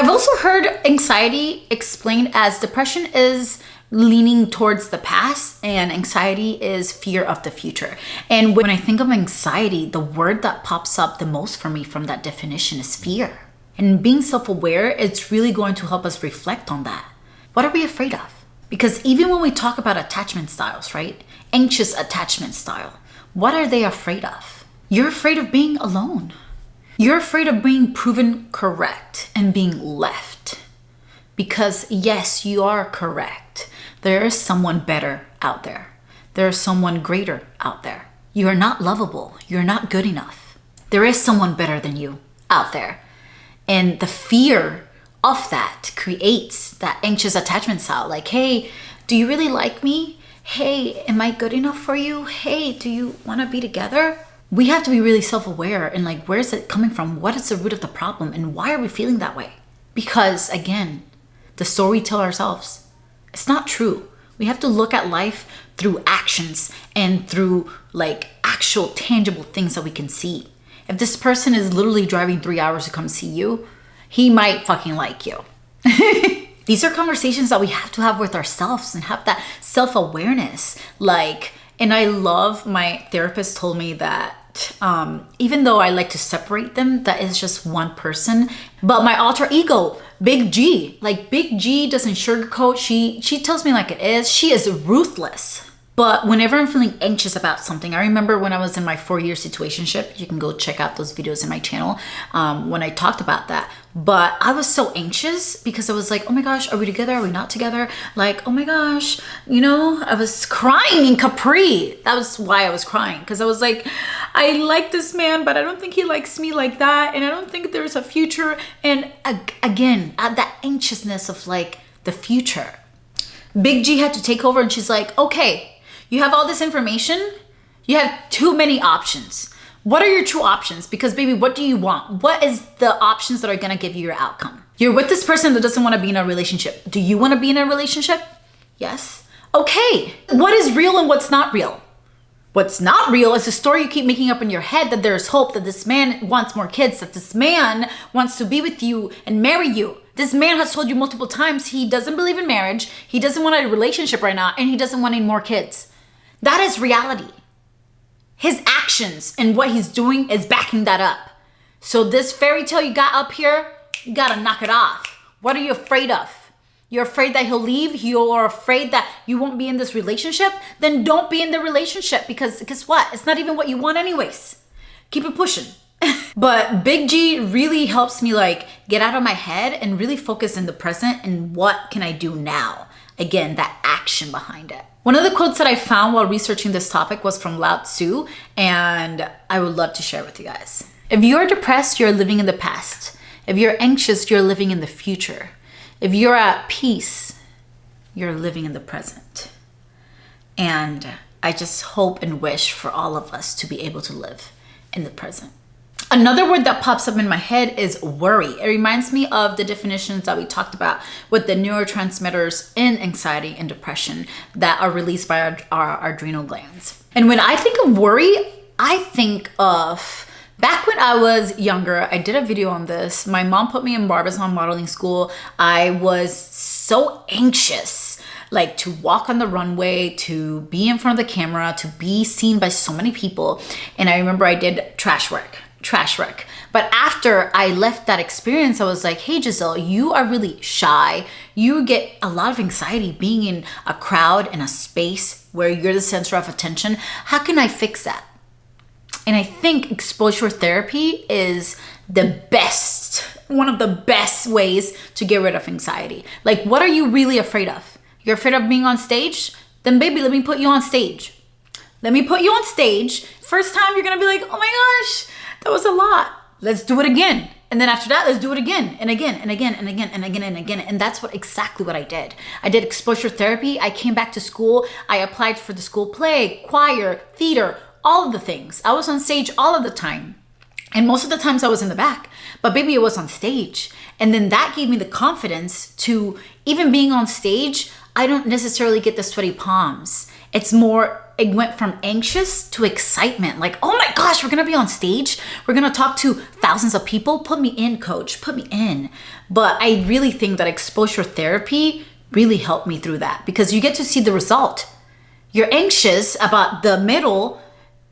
I've also heard anxiety explained as depression is leaning towards the past and anxiety is fear of the future. And when I think of anxiety, the word that pops up the most for me from that definition is fear. And being self-aware, it's really going to help us reflect on that. What are we afraid of? Because even when we talk about attachment styles, right? Anxious attachment style, what are they afraid of? You're afraid of being alone. You're afraid of being proven correct and being left. Because yes, you are correct. There is someone better out there. There is someone greater out there. You are not lovable. You're not good enough. There is someone better than you out there. And the fear of that creates that anxious attachment style. Like, hey, do you really like me? Hey, am I good enough for you? Hey, do you want to be together? We have to be really self-aware and like, where is it coming from? What is the root of the problem? And why are we feeling that way? Because again, the story we tell ourselves, it's not true. We have to look at life through actions and through like actual tangible things that we can see. If this person is literally driving 3 hours to come see you, he might fucking like you. These are conversations that we have to have with ourselves and have that self-awareness. Like, and I love, my therapist told me that even though I like to separate them, that is just one person. But my alter ego, Big G, like Big G doesn't sugarcoat. She tells me like it is. She is ruthless. But whenever I'm feeling anxious about something, I remember when I was in my 4-year situationship, you can go check out those videos in my channel when I talked about that. But I was so anxious because I was like, oh my gosh, are we together? Are we not together? Like, oh my gosh, you know, I was crying in Capri. That was why I was crying, because I was like, I like this man, but I don't think he likes me like that. And I don't think there's a future. And again, that anxiousness of like the future. Big G had to take over and she's like, okay, you have all this information. You have too many options. What are your true options? Because baby, what do you want? What is the options that are gonna give you your outcome? You're with this person that doesn't wanna be in a relationship. Do you wanna be in a relationship? Yes. Okay, what is real and what's not real? What's not real is the story you keep making up in your head that there's hope, that this man wants more kids, that this man wants to be with you and marry you. This man has told you multiple times he doesn't believe in marriage, he doesn't want a relationship right now, and he doesn't want any more kids. That is reality. His actions and what he's doing is backing that up. So this fairy tale you got up here, you gotta knock it off. What are you afraid of? You're afraid that he'll leave? You're afraid that you won't be in this relationship? Then don't be in the relationship, because guess what? It's not even what you want anyways. Keep it pushing. But Big G really helps me like get out of my head and really focus in the present and what can I do now? Again, that action behind it. One of the quotes that I found while researching this topic was from Lao Tzu, and I would love to share with you guys. If you're depressed, you're living in the past. If you're anxious, you're living in the future. If you're at peace, you're living in the present. And I just hope and wish for all of us to be able to live in the present. Another word that pops up in my head is worry. It reminds me of the definitions that we talked about with the neurotransmitters in anxiety and depression that are released by our adrenal glands. And when I think of worry, I think of back when I was younger. I did a video on this. My mom put me in Barbizon modeling school. I was so anxious, like to walk on the runway, to be in front of the camera, to be seen by so many people. And I remember I did trash wreck. But after I left that experience, I was like, hey, Giselle, you are really shy. You get a lot of anxiety being in a crowd, in a space where you're the center of attention. How can I fix that? And I think exposure therapy is the best, one of the best ways to get rid of anxiety. Like, what are you really afraid of? You're afraid of being on stage? Then baby, let me put you on stage. Let me put you on stage. First time you're gonna be like, oh my gosh, that was a lot. Let's do it again. And then after that, let's do it again and again and again and again and again and again. And that's exactly what I did. I did exposure therapy. I came back to school. I applied for the school play, choir, theater, all of the things. I was on stage all of the time. And most of the times I was in the back, but baby, it was on stage. And then that gave me the confidence to, even being on stage, I don't necessarily get the sweaty palms. It's more it went from anxious to excitement. Like, oh my gosh, we're gonna be on stage. We're gonna talk to thousands of people. Put me in, coach, put me in. But I really think that exposure therapy really helped me through that, because you get to see the result. You're anxious about the middle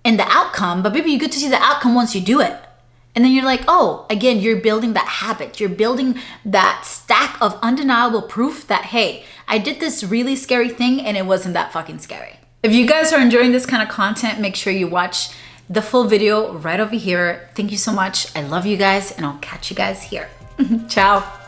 and the outcome, but maybe you get to see the outcome once you do it. And then you're like, oh, again, you're building that habit. You're building that stack of undeniable proof that, hey, I did this really scary thing and it wasn't that fucking scary. If you guys are enjoying this kind of content, make sure you watch the full video right over here. Thank you so much. I love you guys, and I'll catch you guys here. Ciao.